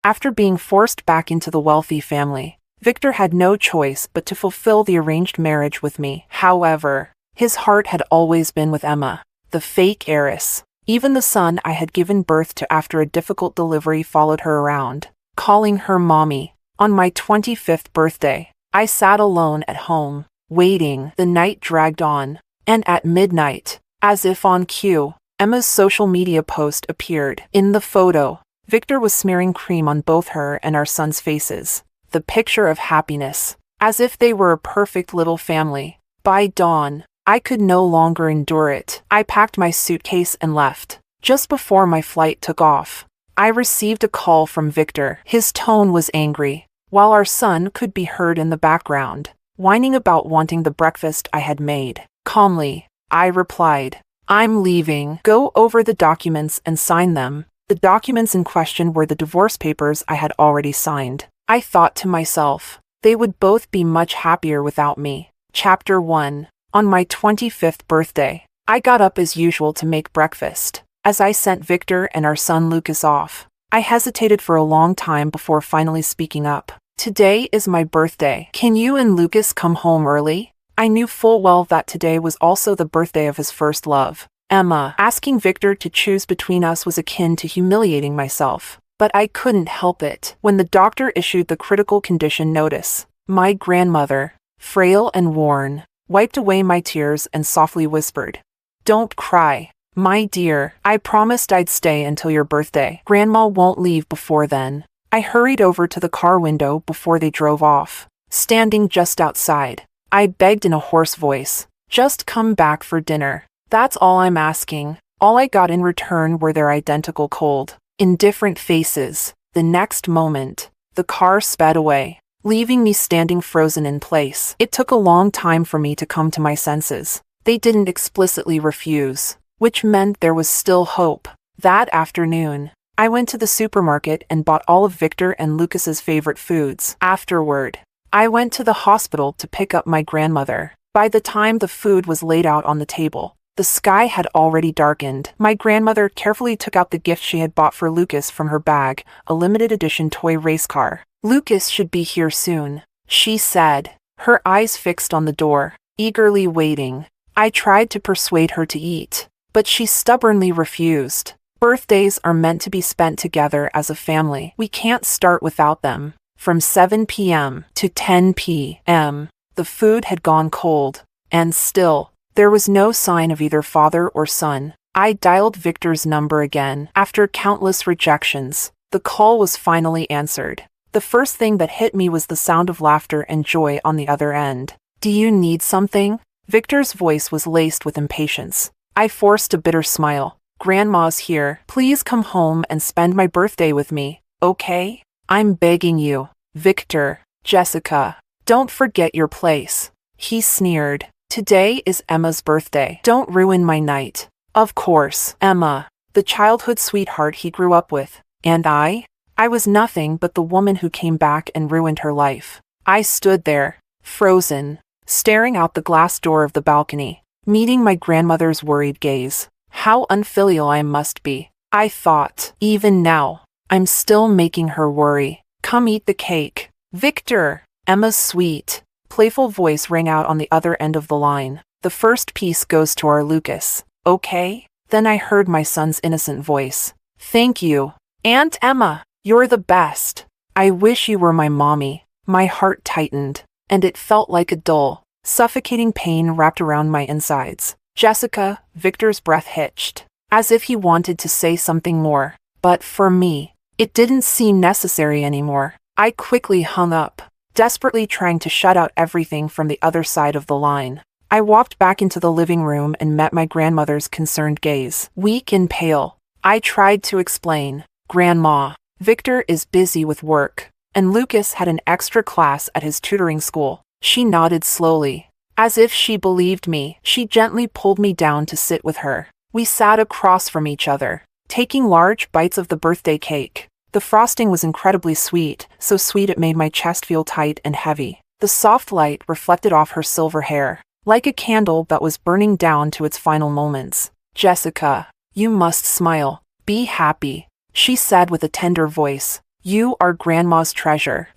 After being forced back into the wealthy family, Victor had no choice but to fulfill the arranged marriage with me. However, his heart had always been with Emma, the fake heiress. Even the son I had given birth to after a difficult delivery followed her around, calling her mommy. On my 25th birthday, I sat alone at home, waiting. The night dragged on, and at midnight, as if on cue, Emma's social media post appeared. In the photo, Victor was smearing cream on both her and our son's faces, the picture of happiness, as if they were a perfect little family. By dawn, I could no longer endure it. I packed my suitcase and left. Just before my flight took off, I received a call from Victor. His tone was angry, while our son could be heard in the background, whining about wanting the breakfast I had made. Calmly, I replied, "I'm leaving. Go over the documents and sign them." The documents in question were the divorce papers I had already signed. I thought to myself, they would both be much happier without me. Chapter 1. On my 25th birthday, I got up as usual to make breakfast. As I sent Victor and our son Lucas off, I hesitated for a long time before finally speaking up. "Today is my birthday. Can you and Lucas come home early?" I knew full well that today was also the birthday of his first love, Emma. Asking Victor to choose between us was akin to humiliating myself, but I couldn't help it. When the doctor issued the critical condition notice, my grandmother, frail and worn, wiped away my tears and softly whispered, "Don't cry, my dear. I promised I'd stay until your birthday. Grandma won't leave before then." I hurried over to the car window before they drove off. Standing just outside, I begged in a hoarse voice, "Just come back for dinner. That's all I'm asking." All I got in return were their identical cold, indifferent faces. The next moment, the car sped away, leaving me standing frozen in place. It took a long time for me to come to my senses. They didn't explicitly refuse, which meant there was still hope. That afternoon, I went to the supermarket and bought all of Victor and Lucas's favorite foods. Afterward, I went to the hospital to pick up my grandmother. By the time the food was laid out on the table, the sky had already darkened. My grandmother carefully took out the gift she had bought for Lucas from her bag, a limited edition toy race car. "Lucas should be here soon," she said, her eyes fixed on the door, eagerly waiting. I tried to persuade her to eat, but she stubbornly refused. "Birthdays are meant to be spent together as a family. We can't start without them." From 7 p.m. to 10 p.m., the food had gone cold, and still, there was no sign of either father or son. I dialed Victor's number again. After countless rejections, the call was finally answered. The first thing that hit me was the sound of laughter and joy on the other end. "Do you need something?" Victor's voice was laced with impatience. I forced a bitter smile. "Grandma's here. Please come home and spend my birthday with me, okay? I'm begging you." "Victor, Jessica, don't forget your place," he sneered. "Today is Emma's birthday. Don't ruin my night." Of course, Emma, the childhood sweetheart he grew up with. And I was nothing but the woman who came back and ruined her life. I stood there, frozen, staring out the glass door of the balcony, meeting my grandmother's worried gaze. How unfilial I must be, I thought. Even now, I'm still making her worry. "Come eat the cake, Victor." Emma's sweet, playful voice rang out on the other end of the line. "The first piece goes to our Lucas, okay?" Then I heard my son's innocent voice. "Thank you, Aunt Emma. You're the best. I wish you were my mommy." My heart tightened, and it felt like a dull, suffocating pain wrapped around my insides. "Jessica," Victor's breath hitched, as if he wanted to say something more. But for me, it didn't seem necessary anymore. I quickly hung up, desperately trying to shut out everything from the other side of the line. I walked back into the living room and met my grandmother's concerned gaze. Weak and pale, I tried to explain. "Grandma, Victor is busy with work, and Lucas had an extra class at his tutoring school." She nodded slowly, as if she believed me. She gently pulled me down to sit with her. We sat across from each other, taking large bites of the birthday cake. The frosting was incredibly sweet, so sweet it made my chest feel tight and heavy. The soft light reflected off her silver hair, like a candle that was burning down to its final moments. "Jessica, you must smile. Be happy," she said with a tender voice. You are Grandma's treasure.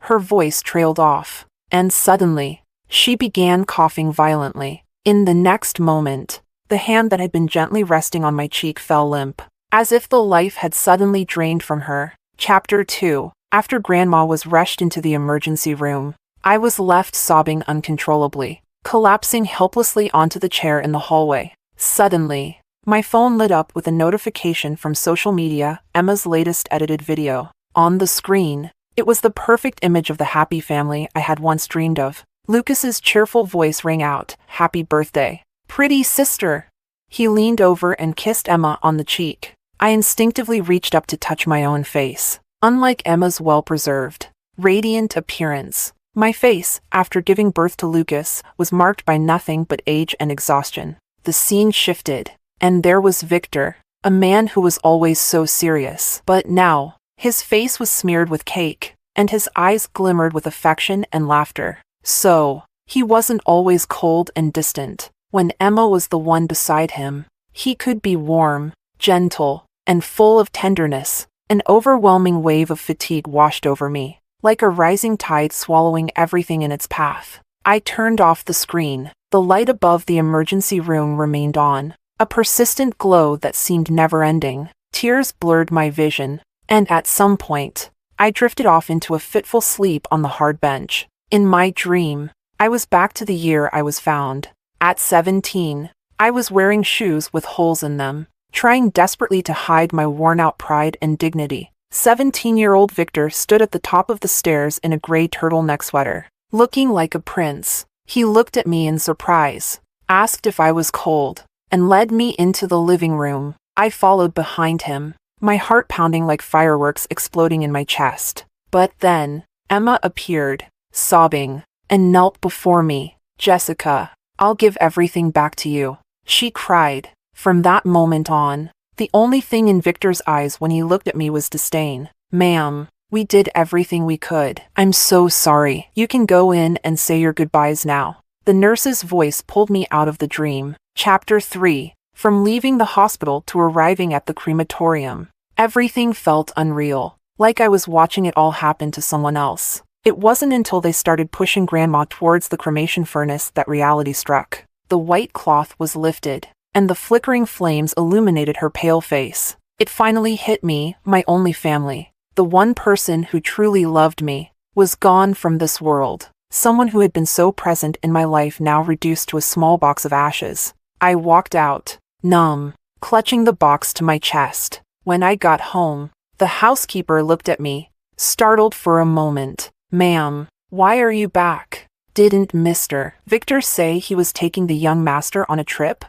Her voice trailed off. And suddenly, she began coughing violently. In the next moment, the hand that had been gently resting on my cheek fell limp, as if the life had suddenly drained from her. Chapter 2. After Grandma was rushed into the emergency room, I was left sobbing uncontrollably, collapsing helplessly onto the chair in the hallway. Suddenly, my phone lit up with a notification from social media, Emma's latest edited video. On the screen, it was the perfect image of the happy family I had once dreamed of. Lucas's cheerful voice rang out, "Happy birthday, pretty sister." He leaned over and kissed Emma on the cheek. I instinctively reached up to touch my own face. Unlike Emma's well-preserved, radiant appearance, my face, after giving birth to Lucas, was marked by nothing but age and exhaustion. The scene shifted, and there was Victor, a man who was always so serious. But now, his face was smeared with cake, and his eyes glimmered with affection and laughter. So, he wasn't always cold and distant. When Emma was the one beside him, he could be warm, gentle, and full of tenderness. An overwhelming wave of fatigue washed over me, like a rising tide swallowing everything in its path. I turned off the screen. The light above the emergency room remained on, a persistent glow that seemed never-ending. Tears blurred my vision, and at some point, I drifted off into a fitful sleep on the hard bench. In my dream, I was back to the year I was found. At 17, I was wearing shoes with holes in them, trying desperately to hide my worn-out pride and dignity. 17-year-old Victor stood at the top of the stairs in a gray turtleneck sweater, looking like a prince. He looked at me in surprise, asked if I was cold, and led me into the living room. I followed behind him, my heart pounding like fireworks exploding in my chest. But then, Emma appeared, sobbing, and knelt before me. "Jessica, I'll give everything back to you," she cried. From that moment on, the only thing in Victor's eyes when he looked at me was disdain. "Ma'am, we did everything we could. I'm so sorry. You can go in and say your goodbyes now." The nurse's voice pulled me out of the dream. Chapter 3. From leaving the hospital to arriving at the crematorium, everything felt unreal, like I was watching it all happen to someone else. It wasn't until they started pushing Grandma towards the cremation furnace that reality struck. The white cloth was lifted, and the flickering flames illuminated her pale face. It finally hit me, my only family. The one person who truly loved me was gone from this world. Someone who had been so present in my life now reduced to a small box of ashes. I walked out, numb, clutching the box to my chest. When I got home, the housekeeper looked at me, startled for a moment. "Ma'am, why are you back? Didn't Mr. Victor say he was taking the young master on a trip?"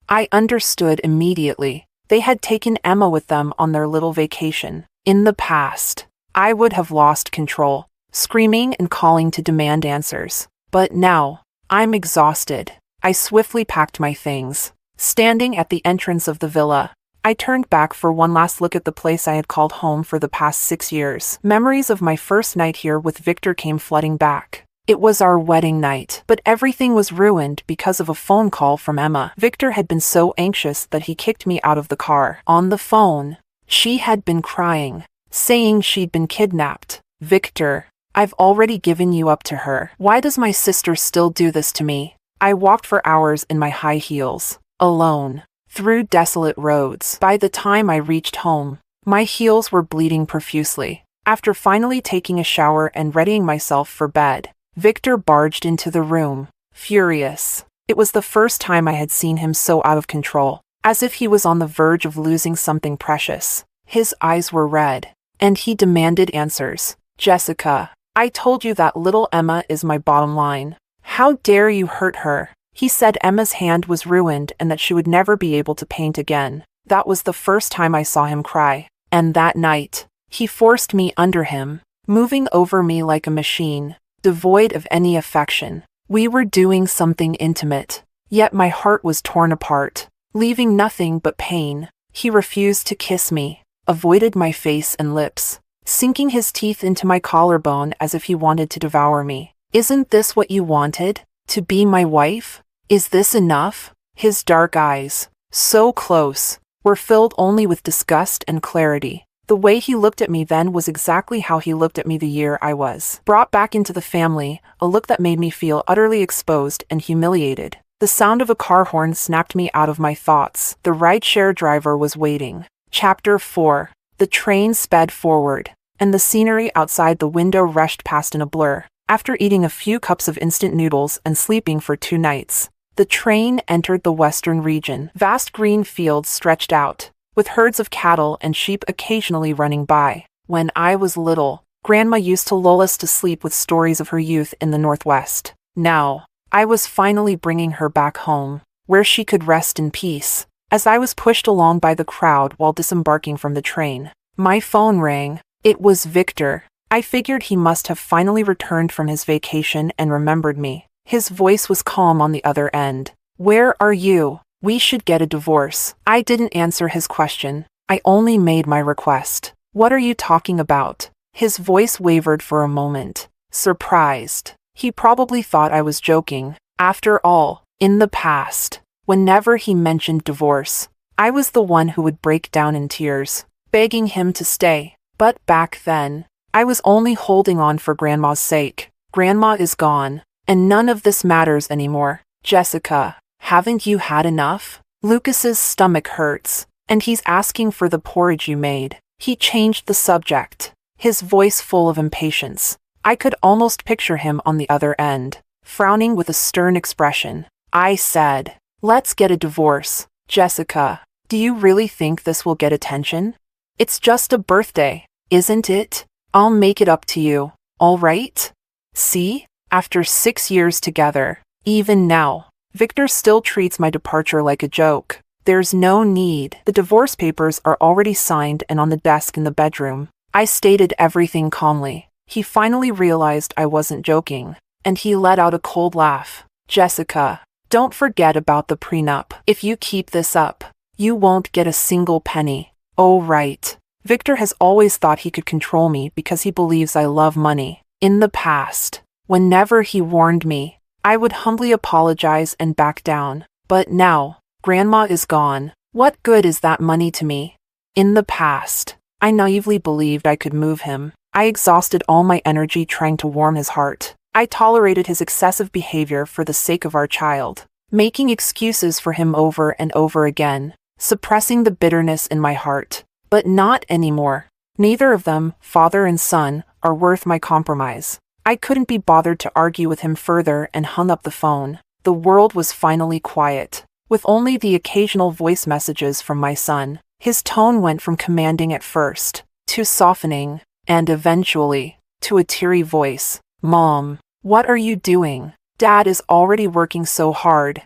I understood immediately. They had taken Emma with them on their little vacation. In the past, I would have lost control, screaming and calling to demand answers. But now, I'm exhausted. I swiftly packed my things. Standing at the entrance of the villa, I turned back for one last look at the place I had called home for the past 6 years. Memories of my first night here with Victor came flooding back. It was our wedding night, but everything was ruined because of a phone call from Emma. Victor had been so anxious that he kicked me out of the car. On the phone, she had been crying, saying she'd been kidnapped. "Victor, I've already given you up to her. Why does my sister still do this to me?" I walked for hours in my high heels, alone, through desolate roads. By the time I reached home, my heels were bleeding profusely. After finally taking a shower and readying myself for bed, Victor barged into the room, furious. It was the first time I had seen him so out of control, as if he was on the verge of losing something precious. His eyes were red, and he demanded answers. "Jessica, I told you that little Emma is my bottom line. How dare you hurt her?" He said Emma's hand was ruined and that she would never be able to paint again. That was the first time I saw him cry. And that night, he forced me under him, moving over me like a machine, devoid of any affection. We were doing something intimate, yet my heart was torn apart, leaving nothing but pain. He refused to kiss me, avoided my face and lips, sinking his teeth into my collarbone as if he wanted to devour me. "Isn't this what you wanted? To be my wife? Is this enough?" His dark eyes, so close, were filled only with disgust and clarity. The way he looked at me then was exactly how he looked at me the year I was brought back into the family, a look that made me feel utterly exposed and humiliated. The sound of a car horn snapped me out of my thoughts. The rideshare driver was waiting. Chapter 4. The train sped forward, and the scenery outside the window rushed past in a blur. After eating a few cups of instant noodles and sleeping for 2 nights, the train entered the western region. Vast green fields stretched out, with herds of cattle and sheep occasionally running by. When I was little, Grandma used to lull us to sleep with stories of her youth in the Northwest. Now, I was finally bringing her back home, where she could rest in peace. As I was pushed along by the crowd while disembarking from the train, my phone rang. It was Victor. I figured he must have finally returned from his vacation and remembered me. His voice was calm on the other end. "Where are you? We should get a divorce." I didn't answer his question. I only made my request. "What are you talking about?" His voice wavered for a moment. Surprised. He probably thought I was joking. After all, in the past, whenever he mentioned divorce, I was the one who would break down in tears, begging him to stay. But back then, I was only holding on for Grandma's sake. Grandma is gone, and none of this matters anymore. "Jessica, haven't you had enough? Lucas's stomach hurts, and he's asking for the porridge you made." He changed the subject, his voice full of impatience. I could almost picture him on the other end, frowning with a stern expression. I said, "Let's get a divorce. Jessica, do you really think this will get attention? It's just a birthday, isn't it? I'll make it up to you, all right?" See? After 6 years together, even now, Victor still treats my departure like a joke. There's no need. The divorce papers are already signed and on the desk in the bedroom. I stated everything calmly. He finally realized I wasn't joking, and he let out a cold laugh. "Jessica, don't forget about the prenup. If you keep this up, you won't get a single penny." Oh right. Victor has always thought he could control me because he believes I love money. In the past, whenever he warned me, I would humbly apologize and back down. But now, Grandma is gone. What good is that money to me? In the past, I naively believed I could move him. I exhausted all my energy trying to warm his heart. I tolerated his excessive behavior for the sake of our child, making excuses for him over and over again, suppressing the bitterness in my heart. But not anymore. Neither of them, father and son, are worth my compromise. I couldn't be bothered to argue with him further and hung up the phone. The world was finally quiet, with only the occasional voice messages from my son. His tone went from commanding at first, to softening, and eventually, to a teary voice. "Mom, what are you doing? Dad is already working so hard.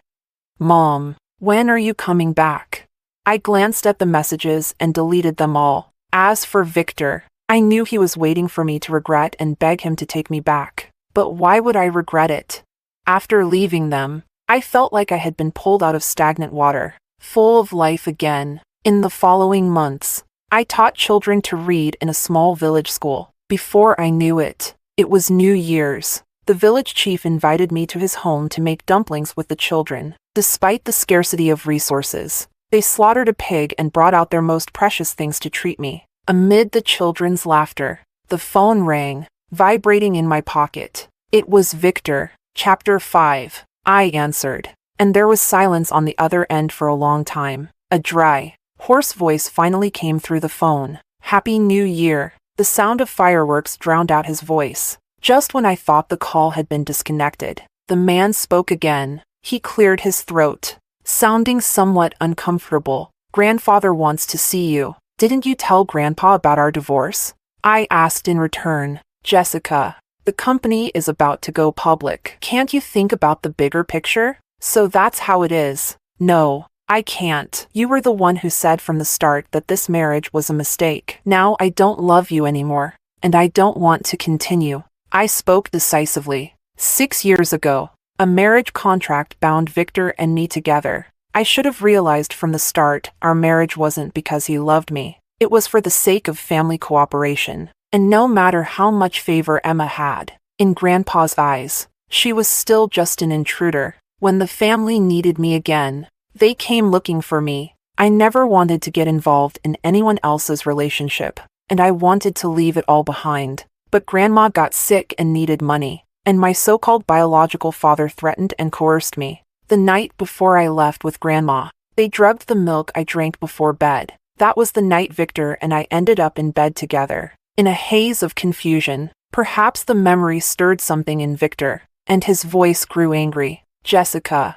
Mom, when are you coming back?" I glanced at the messages and deleted them all. As for Victor, I knew he was waiting for me to regret and beg him to take me back. But why would I regret it? After leaving them, I felt like I had been pulled out of stagnant water, full of life again. In the following months, I taught children to read in a small village school. Before I knew it, it was New Year's. The village chief invited me to his home to make dumplings with the children. Despite the scarcity of resources, they slaughtered a pig and brought out their most precious things to treat me. Amid the children's laughter, the phone rang, vibrating in my pocket. It was Victor. Chapter 5. I answered, and there was silence on the other end for a long time. A dry, hoarse voice finally came through the phone. "Happy New Year." The sound of fireworks drowned out his voice. Just when I thought the call had been disconnected, the man spoke again. He cleared his throat, sounding somewhat uncomfortable. "Grandfather wants to see you. Didn't you tell Grandpa about our divorce?" I asked in return. "Jessica, the company is about to go public. Can't you think about the bigger picture?" "So that's how it is." "No, I can't. You were the one who said from the start that this marriage was a mistake. Now I don't love you anymore, and I don't want to continue." I spoke decisively. 6 years ago, a marriage contract bound Victor and me together. I should have realized from the start our marriage wasn't because he loved me. It was for the sake of family cooperation. And no matter how much favor Emma had, in Grandpa's eyes, she was still just an intruder. When the family needed me again, they came looking for me. I never wanted to get involved in anyone else's relationship. and I wanted to leave it all behind. But Grandma got sick and needed money, and my so-called biological father threatened and coerced me. The night before I left with Grandma, they drugged the milk I drank before bed. That was the night Victor and I ended up in bed together. In a haze of confusion, perhaps the memory stirred something in Victor, and his voice grew angry. Jessica,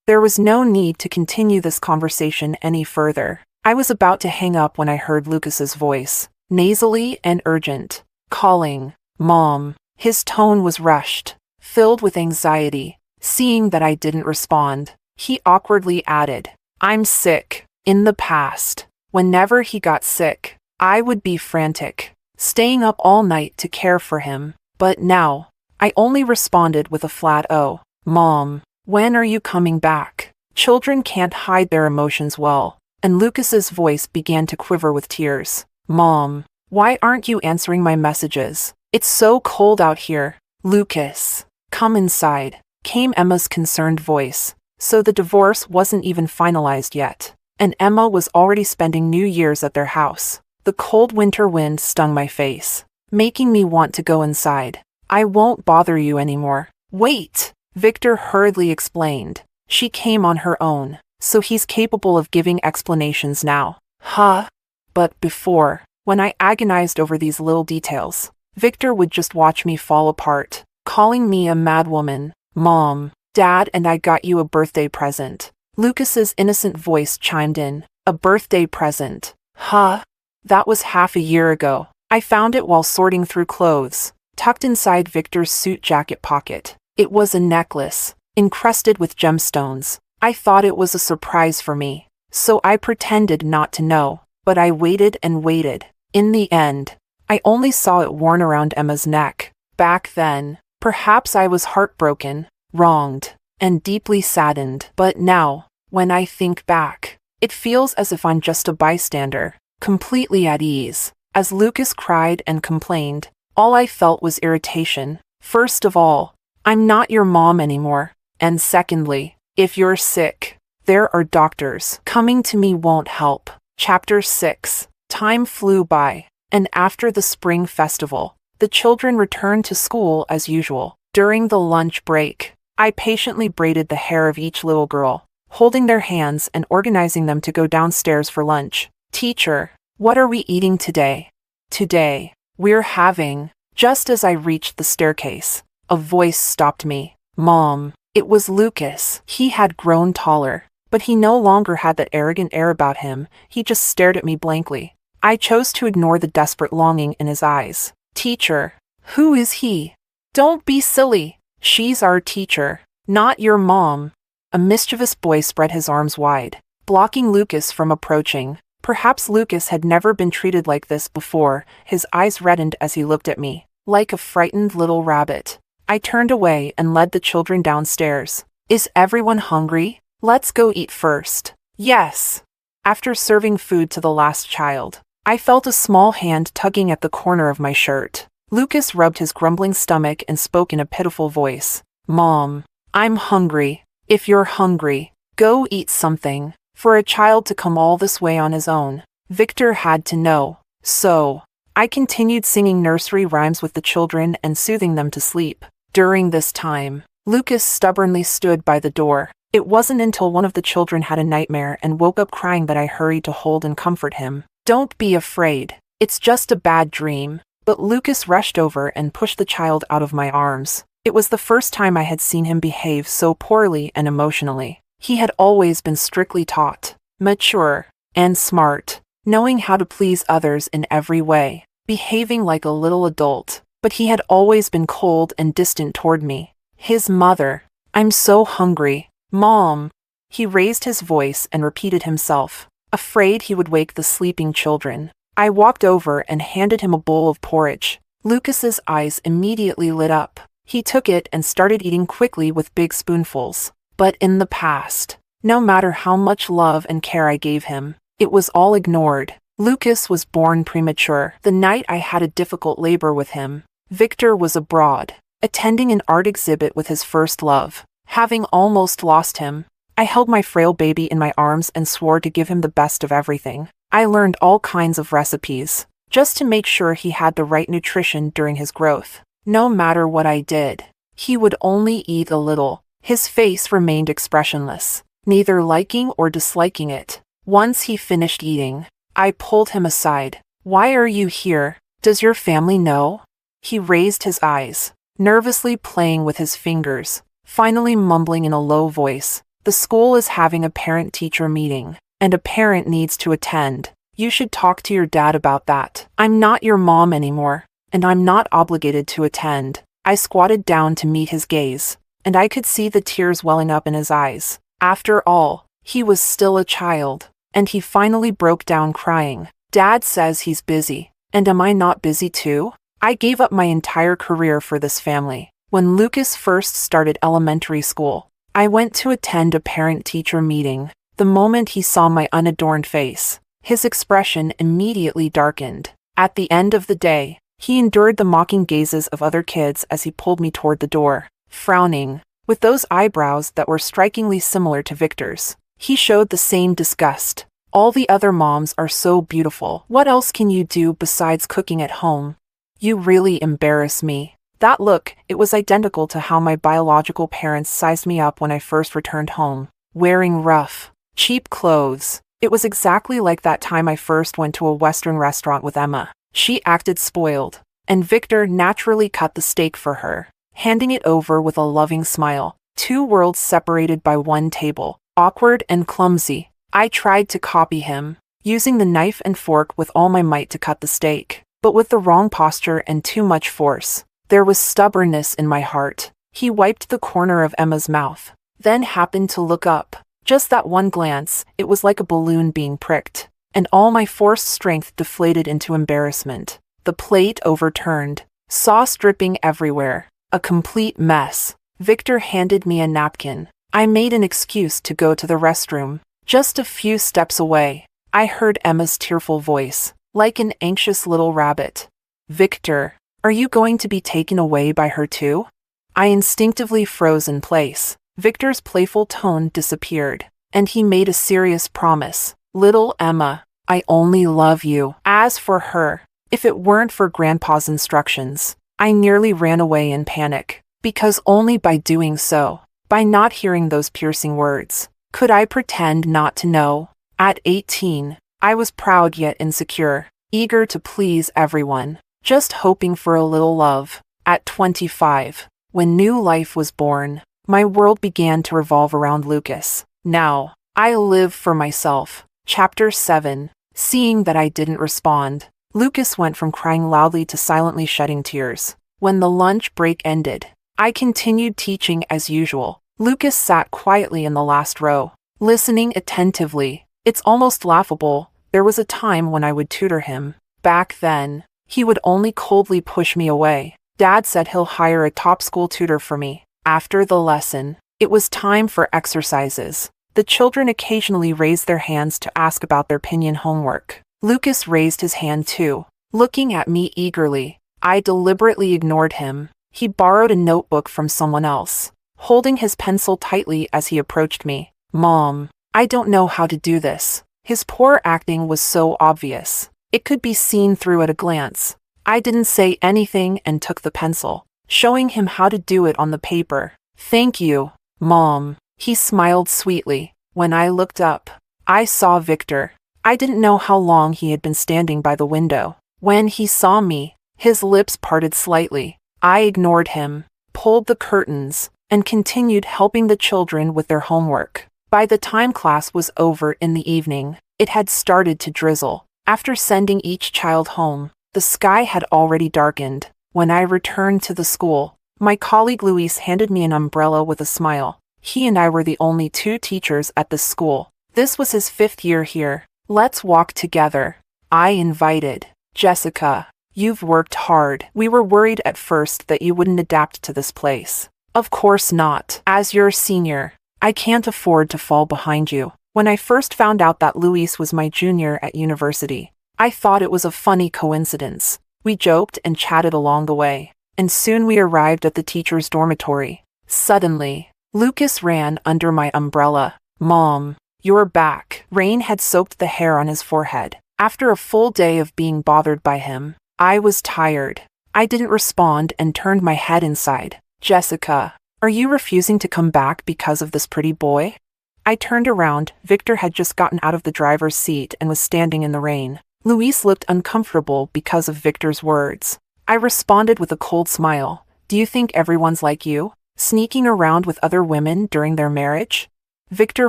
There was no need to continue this conversation any further. I was about to hang up when I heard Lucas's voice, nasally and urgent, calling, "Mom." His tone was rushed, filled with anxiety. Seeing that I didn't respond, he awkwardly added, "I'm sick." In the past, whenever he got sick, I would be frantic, staying up all night to care for him. But now, I only responded with a flat "Oh, Mom, when are you coming back?" Children can't hide their emotions well, and Lucas's voice began to quiver with tears. "Mom, why aren't you answering my messages? It's so cold out here." "Lucas, come inside," came Emma's concerned voice. So the divorce wasn't even finalized yet, and Emma was already spending New Year's at their house. The cold winter wind stung my face, making me want to go inside. "I won't bother you anymore." "Wait," Victor hurriedly explained. "She came on her own, so he's capable of giving explanations now." "Huh?" But before, when I agonized over these little details, Victor would just watch me fall apart, calling me a madwoman. "Mom, Dad and I got you a birthday present." Lucas's innocent voice chimed in. "A birthday present? Huh?" "That was half a year ago. I found it while sorting through clothes, tucked inside Victor's suit jacket pocket. It was a necklace, encrusted with gemstones. I thought it was a surprise for me, so I pretended not to know, but I waited and waited. In the end, I only saw it worn around Emma's neck. Back then, perhaps I was heartbroken, wronged, and deeply saddened. But now, when I think back, it feels as if I'm just a bystander, completely at ease. As Lucas cried and complained, all I felt was irritation. First of all, I'm not your mom anymore. And secondly, if you're sick, there are doctors. Coming to me won't help. Chapter 6. Time flew by, and after the spring festival, the children returned to school as usual. During the lunch break, I patiently braided the hair of each little girl, holding their hands and organizing them to go downstairs for lunch. "Teacher, what are we eating today?" "Today, we're having..." Just as I reached the staircase, a voice stopped me. "Mom." It was Lucas. He had grown taller, but he no longer had that arrogant air about him. He just stared at me blankly. I chose to ignore the desperate longing in his eyes. "Teacher, who is he?" "Don't be silly. She's our teacher, not your mom." A mischievous boy spread his arms wide, blocking Lucas from approaching. Perhaps Lucas had never been treated like this before. His eyes reddened as he looked at me, like a frightened little rabbit. I turned away and led the children downstairs. "Is everyone hungry? Let's go eat first." "Yes." After serving food to the last child, I felt a small hand tugging at the corner of my shirt. Lucas rubbed his grumbling stomach and spoke in a pitiful voice. "Mom, I'm hungry. If you're hungry, go eat something." For a child to come all this way on his own, Victor had to know. So, I continued singing nursery rhymes with the children and soothing them to sleep. During this time, Lucas stubbornly stood by the door. It wasn't until one of the children had a nightmare and woke up crying that I hurried to hold and comfort him. "Don't be afraid. It's just a bad dream." But Lucas rushed over and pushed the child out of my arms. It was the first time I had seen him behave so poorly and emotionally. He had always been strictly taught, mature, and smart, knowing how to please others in every way, behaving like a little adult. But he had always been cold and distant toward me. His mother. "I'm so hungry. Mom." He raised his voice and repeated himself, afraid he would wake the sleeping children. I walked over and handed him a bowl of porridge. Lucas's eyes immediately lit up. He took it and started eating quickly with big spoonfuls. But in the past, no matter how much love and care I gave him, it was all ignored. Lucas was born premature. The night I had a difficult labor with him, Victor was abroad, attending an art exhibit with his first love. Having almost lost him, I held my frail baby in my arms and swore to give him the best of everything. I learned all kinds of recipes, just to make sure he had the right nutrition during his growth. No matter what I did, he would only eat a little. His face remained expressionless, neither liking or disliking it. Once he finished eating, I pulled him aside. "Why are you here? Does your family know?" He raised his eyes, nervously playing with his fingers, finally mumbling in a low voice, "The school is having a parent-teacher meeting, and a parent needs to attend. You should talk to your dad about that. I'm not your mom anymore, and I'm not obligated to attend." I squatted down to meet his gaze, and I could see the tears welling up in his eyes. After all, he was still a child, and he finally broke down crying. "Dad says he's busy, and am I not busy too? I gave up my entire career for this family. When Lucas first started elementary school, I went to attend a parent-teacher meeting. The moment he saw my unadorned face, his expression immediately darkened. At the end of the day, he endured the mocking gazes of other kids as he pulled me toward the door, frowning, with those eyebrows that were strikingly similar to Victor's. He showed the same disgust. "All the other moms are so beautiful. What else can you do besides cooking at home? You really embarrass me." That look, it was identical to how my biological parents sized me up when I first returned home, wearing rough, cheap clothes. It was exactly like that time I first went to a Western restaurant with Emma. She acted spoiled, and Victor naturally cut the steak for her, handing it over with a loving smile. Two worlds separated by one table, awkward and clumsy. I tried to copy him, using the knife and fork with all my might to cut the steak, but with the wrong posture and too much force. There was stubbornness in my heart. He wiped the corner of Emma's mouth, then happened to look up. Just that one glance, it was like a balloon being pricked, and all my forced strength deflated into embarrassment. The plate overturned, sauce dripping everywhere, a complete mess. Victor handed me a napkin. I made an excuse to go to the restroom. Just a few steps away, I heard Emma's tearful voice, like an anxious little rabbit. "Victor, are you going to be taken away by her too?" I instinctively froze in place. Victor's playful tone disappeared, and he made a serious promise. "Little Emma, I only love you." As for her, if it weren't for Grandpa's instructions, I nearly ran away in panic, because only by doing so, by not hearing those piercing words, could I pretend not to know. At 18, I was proud yet insecure, eager to please everyone, just hoping for a little love. At 25, when new life was born, my world began to revolve around Lucas. Now, I live for myself. Chapter 7. Seeing that I didn't respond, Lucas went from crying loudly to silently shedding tears. When the lunch break ended, I continued teaching as usual. Lucas sat quietly in the last row, listening attentively. It's almost laughable. There was a time when I would tutor him. Back then, he would only coldly push me away. Dad said he'll hire a top school tutor for me. After the lesson, it was time for exercises. The children occasionally raised their hands to ask about their opinion homework. Lucas raised his hand too, looking at me eagerly. I deliberately ignored him. He borrowed a notebook from someone else, holding his pencil tightly as he approached me. "Mom, I don't know how to do this." His poor acting was so obvious. It could be seen through at a glance. I didn't say anything and took the pencil, showing him how to do it on the paper. "Thank you, Mom." He smiled sweetly. When I looked up, I saw Victor. I didn't know how long he had been standing by the window. When he saw me, his lips parted slightly. I ignored him, pulled the curtains, and continued helping the children with their homework. By the time class was over in the evening, it had started to drizzle. After sending each child home, the sky had already darkened. When I returned to the school, my colleague Luis handed me an umbrella with a smile. He and I were the only two teachers at the school. This was his 5th year here. "Let's walk together," I invited. "Jessica, you've worked hard. We were worried at first that you wouldn't adapt to this place." "Of course not. As your senior, I can't afford to fall behind you." When I first found out that Luis was my junior at university, I thought it was a funny coincidence. We joked and chatted along the way, and soon we arrived at the teacher's dormitory. Suddenly, Lucas ran under my umbrella. "Mom, you're back." Rain had soaked the hair on his forehead, After a full day of being bothered by him, I was tired. I didn't respond and turned my head inside. Jessica, are you refusing to come back because of this pretty boy? I turned around. Victor had just gotten out of the driver's seat and was standing in the rain. Luis looked uncomfortable because of Victor's words. I responded with a cold smile. Do you think everyone's like you, sneaking around with other women during their marriage? Victor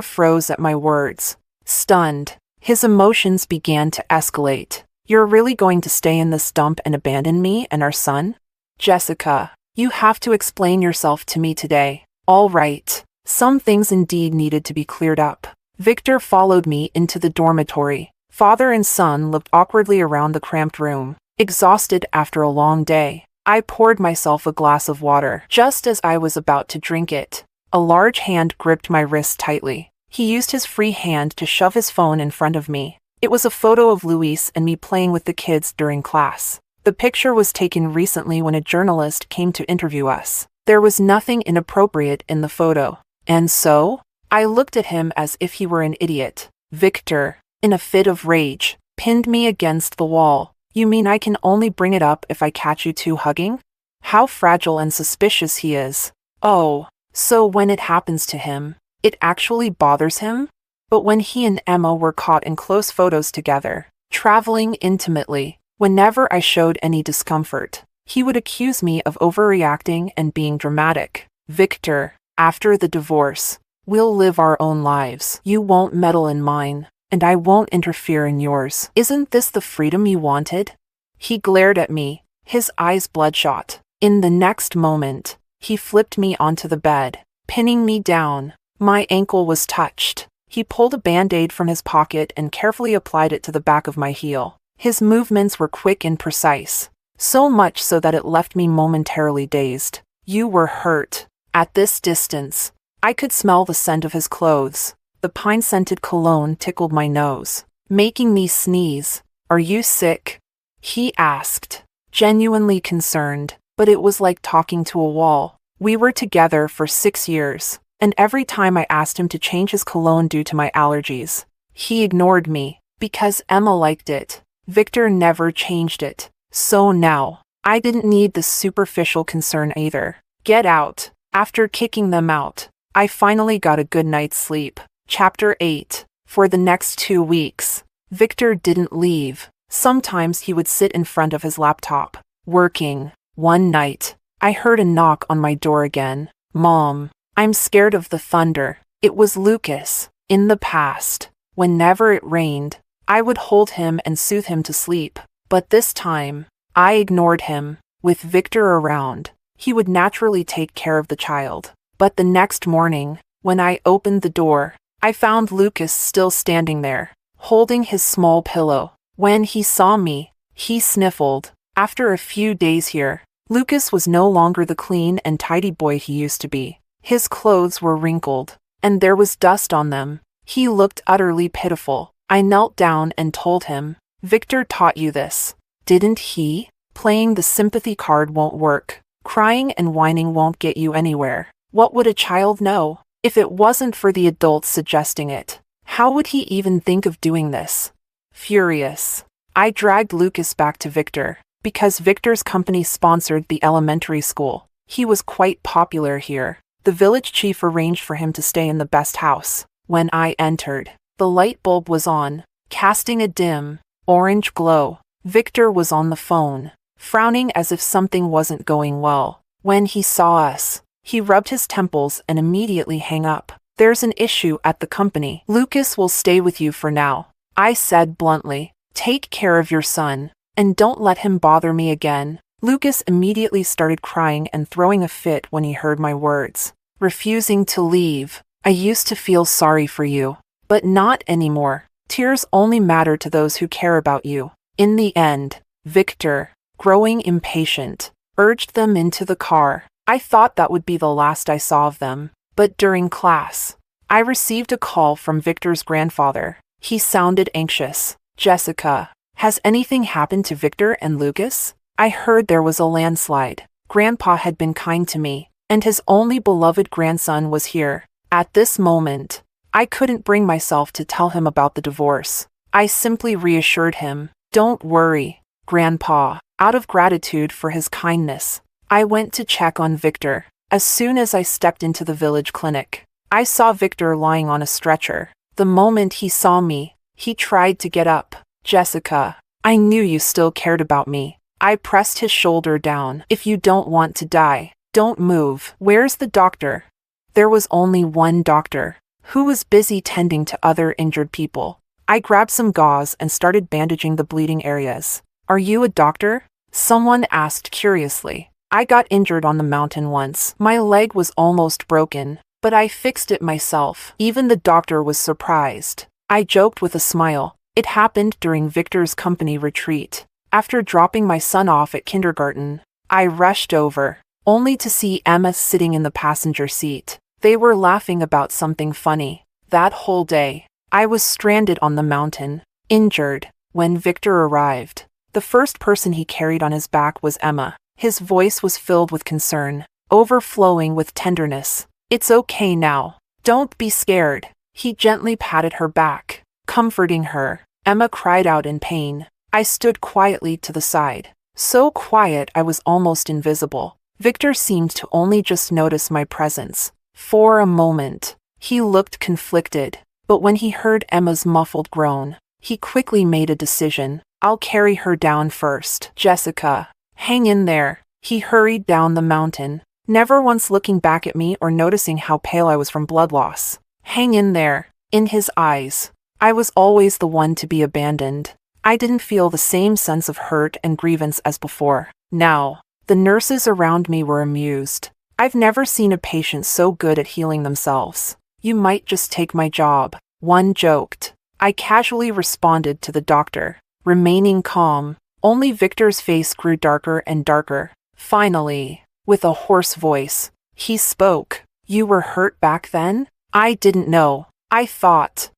froze at my words. Stunned, his emotions began to escalate. You're really going to stay in this dump and abandon me and our son? Jessica, you have to explain yourself to me today. All right. Some things indeed needed to be cleared up. Victor followed me into the dormitory. Father and son looked awkwardly around the cramped room, exhausted after a long day. I poured myself a glass of water. Just as I was about to drink it, a large hand gripped my wrist tightly. He used his free hand to shove his phone in front of me. It was a photo of Luis and me playing with the kids during class. The picture was taken recently when a journalist came to interview us. There was nothing inappropriate in the photo. And so, I looked at him as if he were an idiot. Victor, in a fit of rage, pinned me against the wall. You mean I can only bring it up if I catch you two hugging? How fragile and suspicious he is. Oh, so when it happens to him, it actually bothers him? But when he and Emma were caught in close photos together, traveling intimately, whenever I showed any discomfort, he would accuse me of overreacting and being dramatic. Victor, after the divorce, we'll live our own lives. You won't meddle in mine, and I won't interfere in yours. Isn't this the freedom you wanted? He glared at me, his eyes bloodshot. In the next moment, he flipped me onto the bed, pinning me down. My ankle was touched. He pulled a band-aid from his pocket and carefully applied it to the back of my heel. His movements were quick and precise, so much so that it left me momentarily dazed. You were hurt. At this distance, I could smell the scent of his clothes. The pine-scented cologne tickled my nose, making me sneeze. Are you sick? He asked, genuinely concerned, but it was like talking to a wall. We were together for 6 years, and every time I asked him to change his cologne due to my allergies, he ignored me. Because Emma liked it, Victor never changed it. So now, I didn't need this superficial concern either. Get out. After kicking them out, I finally got a good night's sleep. Chapter 8. For the next 2 weeks, Victor didn't leave. Sometimes he would sit in front of his laptop, working. One night, I heard a knock on my door again. Mom, I'm scared of the thunder. It was Lucas. In the past, whenever it rained, I would hold him and soothe him to sleep. But this time, I ignored him. With Victor around, he would naturally take care of the child. But the next morning, when I opened the door, I found Lucas still standing there, holding his small pillow. When he saw me, he sniffled. After a few days here, Lucas was no longer the clean and tidy boy he used to be. His clothes were wrinkled, and there was dust on them. He looked utterly pitiful. I knelt down and told him, Victor taught you this, didn't he? Playing the sympathy card won't work. Crying and whining won't get you anywhere. What would a child know? If it wasn't for the adults suggesting it, how would he even think of doing this? Furious, I dragged Lucas back to Victor, because Victor's company sponsored the elementary school. He was quite popular here. The village chief arranged for him to stay in the best house. When I entered, the light bulb was on, casting a dim, orange glow. Victor was on the phone, frowning as if something wasn't going well. When he saw us, he rubbed his temples and immediately hung up. There's an issue at the company. Lucas will stay with you for now, I said bluntly. Take care of your son, and don't let him bother me again. Lucas immediately started crying and throwing a fit when he heard my words. Refusing to leave. I used to feel sorry for you, but not anymore. Tears only matter to those who care about you. In the end, Victor, growing impatient, urged them into the car. I thought that would be the last I saw of them, but during class, I received a call from Victor's grandfather. He sounded anxious. Jessica, has anything happened to Victor and Lucas? I heard there was a landslide. Grandpa had been kind to me, and his only beloved grandson was here. At this moment, I couldn't bring myself to tell him about the divorce. I simply reassured him. Don't worry, Grandpa. Out of gratitude for his kindness, I went to check on Victor. As soon as I stepped into the village clinic, I saw Victor lying on a stretcher. The moment he saw me, he tried to get up. Jessica, I knew you still cared about me. I pressed his shoulder down. If you don't want to die, don't move. Where's the doctor? There was only one doctor, who was busy tending to other injured people. I grabbed some gauze and started bandaging the bleeding areas. Are you a doctor? Someone asked curiously. I got injured on the mountain once. My leg was almost broken, but I fixed it myself. Even the doctor was surprised. I joked with a smile. It happened during Victor's company retreat. After dropping my son off at kindergarten, I rushed over, only to see Emma sitting in the passenger seat. They were laughing about something funny. That whole day, I was stranded on the mountain, injured. When Victor arrived, the first person he carried on his back was Emma. His voice was filled with concern, overflowing with tenderness. It's okay now. Don't be scared. He gently patted her back, comforting her. Emma cried out in pain. I stood quietly to the side. So quiet I was almost invisible. Victor seemed to only just notice my presence. For a moment, he looked conflicted, but when he heard Emma's muffled groan, he quickly made a decision. I'll carry her down first. Jessica, hang in there. He hurried down the mountain, never once looking back at me or noticing how pale I was from blood loss. Hang in there. In his eyes, I was always the one to be abandoned. I didn't feel the same sense of hurt and grievance as before. Now, the nurses around me were amused. I've never seen a patient so good at healing themselves. You might just take my job, one joked. I casually responded to the doctor, remaining calm. Only Victor's face grew darker and darker. Finally, with a hoarse voice, he spoke. You were hurt back then? I didn't know. I thought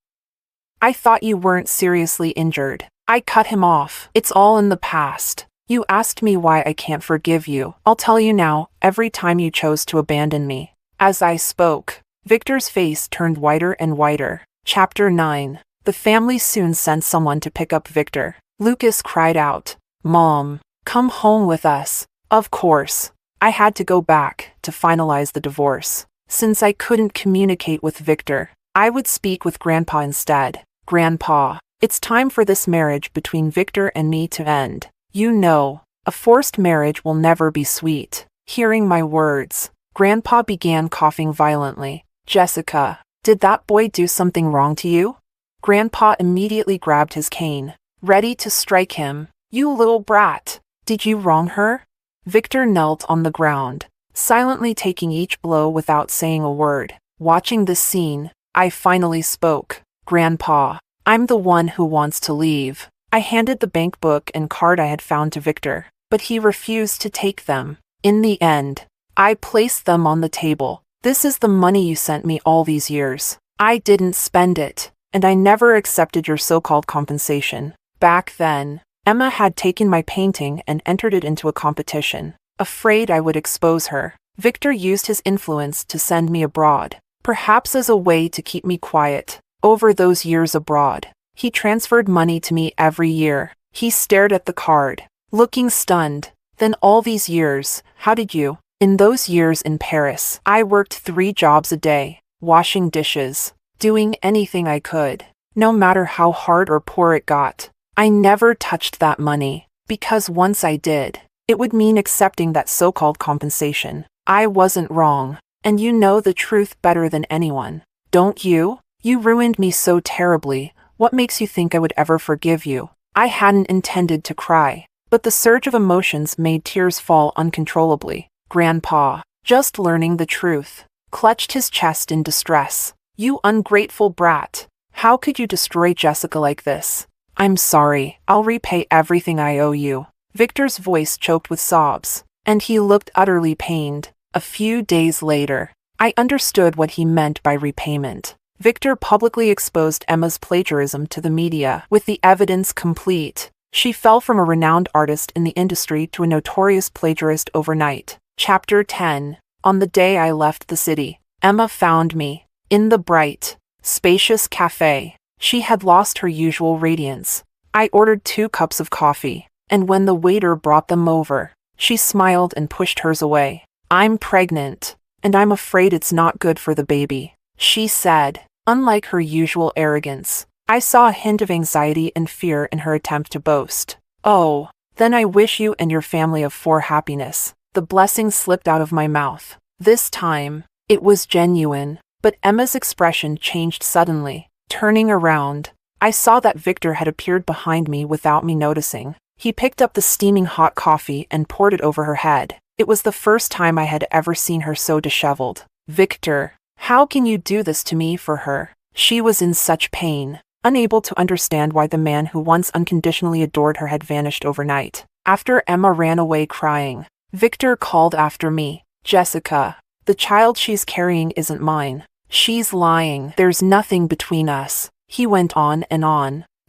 you weren't seriously injured. I cut him off. It's all in the past. You asked me why I can't forgive you. I'll tell you now, every time you chose to abandon me. As I spoke, Victor's face turned whiter and whiter. Chapter 9. The family soon sent someone to pick up Victor. Lucas cried out, Mom, come home with us. Of course, I had to go back to finalize the divorce. Since I couldn't communicate with Victor, I would speak with Grandpa instead. Grandpa, it's time for this marriage between Victor and me to end. You know, a forced marriage will never be sweet. Hearing my words, Grandpa began coughing violently. Jessica, did that boy do something wrong to you? Grandpa immediately grabbed his cane, ready to strike him. You little brat, did you wrong her? Victor knelt on the ground, silently taking each blow without saying a word. Watching this scene, I finally spoke. Grandpa, I'm the one who wants to leave. I handed the bank book and card I had found to Victor, but he refused to take them. In the end, I placed them on the table. This is the money you sent me all these years. I didn't spend it, and I never accepted your so-called compensation. Back then, Emma had taken my painting and entered it into a competition. Afraid I would expose her, Victor used his influence to send me abroad, perhaps as a way to keep me quiet. Over those years abroad, he transferred money to me every year. He stared at the card, looking stunned. Then all these years, how did you? In those years in Paris, I worked 3 jobs a day, washing dishes, doing anything I could, no matter how hard or poor it got. I never touched that money, because once I did, it would mean accepting that so-called compensation. I wasn't wrong, and you know the truth better than anyone, don't you? You ruined me so terribly. What makes you think I would ever forgive you? I hadn't intended to cry, but the surge of emotions made tears fall uncontrollably. Grandpa, just learning the truth, clutched his chest in distress. You ungrateful brat. How could you destroy Jessica like this? I'm sorry. I'll repay everything I owe you. Victor's voice choked with sobs, and he looked utterly pained. A few days later, I understood what he meant by repayment. Victor publicly exposed Emma's plagiarism to the media. With the evidence complete, she fell from a renowned artist in the industry to a notorious plagiarist overnight. Chapter 10. On the day I left the city, Emma found me in the bright, spacious cafe. She had lost her usual radiance. I ordered 2 cups of coffee, and when the waiter brought them over, she smiled and pushed hers away. "I'm pregnant, and I'm afraid it's not good for the baby," she said. Unlike her usual arrogance, I saw a hint of anxiety and fear in her attempt to boast. "Oh, then I wish you and your family of 4 happiness." The blessing slipped out of my mouth. This time, it was genuine, but Emma's expression changed suddenly. Turning around, I saw that Victor had appeared behind me without me noticing. He picked up the steaming hot coffee and poured it over her head. It was the first time I had ever seen her so disheveled. "Victor, how can you do this to me for her?" She was in such pain, unable to understand why the man who once unconditionally adored her had vanished overnight. After Emma ran away crying, Victor called after me. "Jessica, the child she's carrying isn't mine. She's lying. There's nothing between us." He went on,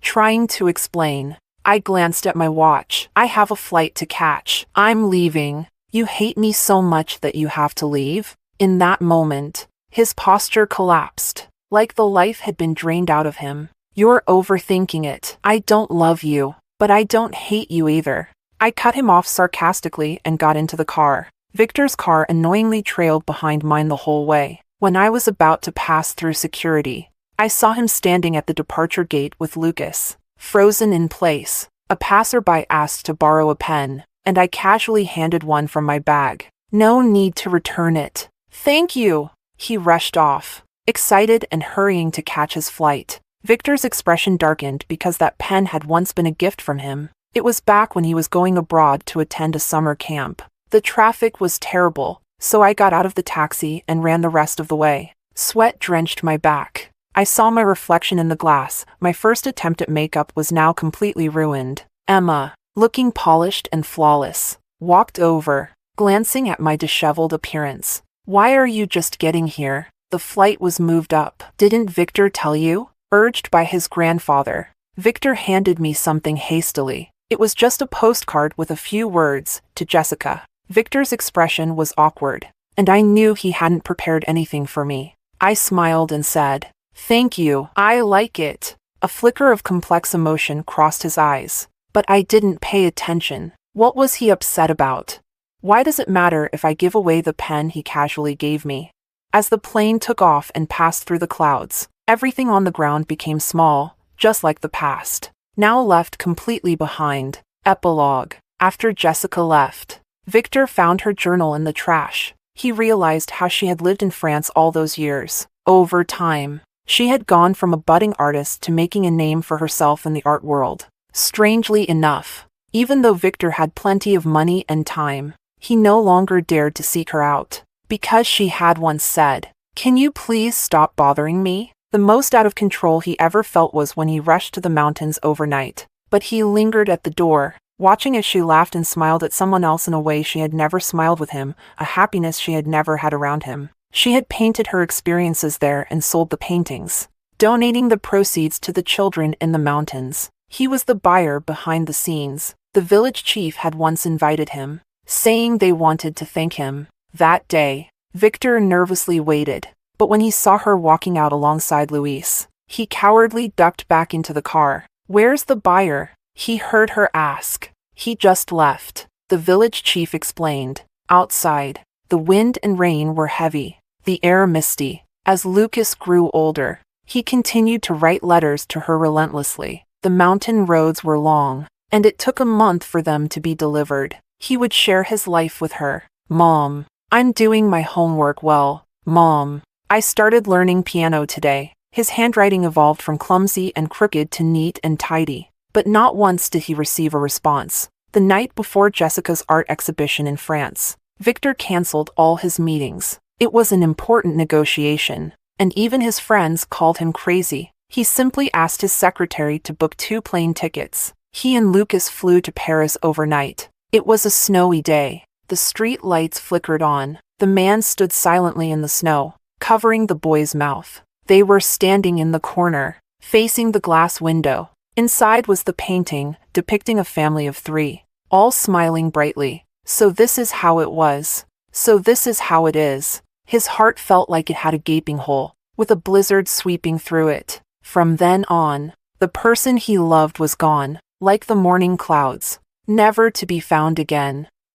trying to explain. I glanced at my watch. "I have a flight to catch. I'm leaving." "You hate me so much that you have to leave?" In that moment, his posture collapsed, like the life had been drained out of him. "You're overthinking it. I don't love you, but I don't hate you either." I cut him off sarcastically and got into the car. Victor's car annoyingly trailed behind mine the whole way. When I was about to pass through security, I saw him standing at the departure gate with Lucas, frozen in place. A passerby asked to borrow a pen, and I casually handed one from my bag. "No need to return it." "Thank you." He rushed off, excited and hurrying to catch his flight. Victor's expression darkened because that pen had once been a gift from him. It was back when he was going abroad to attend a summer camp. The traffic was terrible, so I got out of the taxi and ran the rest of the way. Sweat drenched my back. I saw my reflection in the glass. My first attempt at makeup was now completely ruined. Emma, looking polished and flawless, walked over, glancing at my disheveled appearance. "Why are you just getting here? The flight was moved up." "Didn't Victor tell you?" Urged by his grandfather. Victor handed me something hastily. It was just a postcard with a few words, "To Jessica." Victor's expression was awkward, and I knew he hadn't prepared anything for me. I smiled and said, "Thank you, I like it." A flicker of complex emotion crossed his eyes, but I didn't pay attention. What was he upset about? Why does it matter if I give away the pen he casually gave me? As the plane took off and passed through the clouds, everything on the ground became small, just like the past, now left completely behind. Epilogue. After Jessica left, Victor found her journal in the trash. He realized how she had lived in France all those years. Over time, she had gone from a budding artist to making a name for herself in the art world. Strangely enough, even though Victor had plenty of money and time, he no longer dared to seek her out. Because she had once said, "Can you please stop bothering me?" The most out of control he ever felt was when he rushed to the mountains overnight. But he lingered at the door, watching as she laughed and smiled at someone else in a way she had never smiled with him, a happiness she had never had around him. She had painted her experiences there and sold the paintings, donating the proceeds to the children in the mountains. He was the buyer behind the scenes. The village chief had once invited him, saying they wanted to thank him. That day, Victor nervously waited, but when he saw her walking out alongside Luis, he cowardly ducked back into the car. "Where's the buyer?" he heard her ask. "He just left," the village chief explained. Outside, the wind and rain were heavy, the air misty. As Lucas grew older, he continued to write letters to her relentlessly. The mountain roads were long, and it took a month for them to be delivered. He would share his life with her. "Mom, I'm doing my homework well. Mom, I started learning piano today." His handwriting evolved from clumsy and crooked to neat and tidy, but not once did he receive a response. The night before Jessica's art exhibition in France, Victor canceled all his meetings. It was an important negotiation, and even his friends called him crazy. He simply asked his secretary to book 2 plane tickets. He and Lucas flew to Paris overnight. It was a snowy day. The street lights flickered on. The man stood silently in the snow, covering the boy's mouth. They were standing in the corner, facing the glass window. Inside was the painting, depicting a family of 3, all smiling brightly. So this is how it was. So this is how it is. His heart felt like it had a gaping hole, with a blizzard sweeping through it. From then on, the person he loved was gone, like the morning clouds, never to be found again.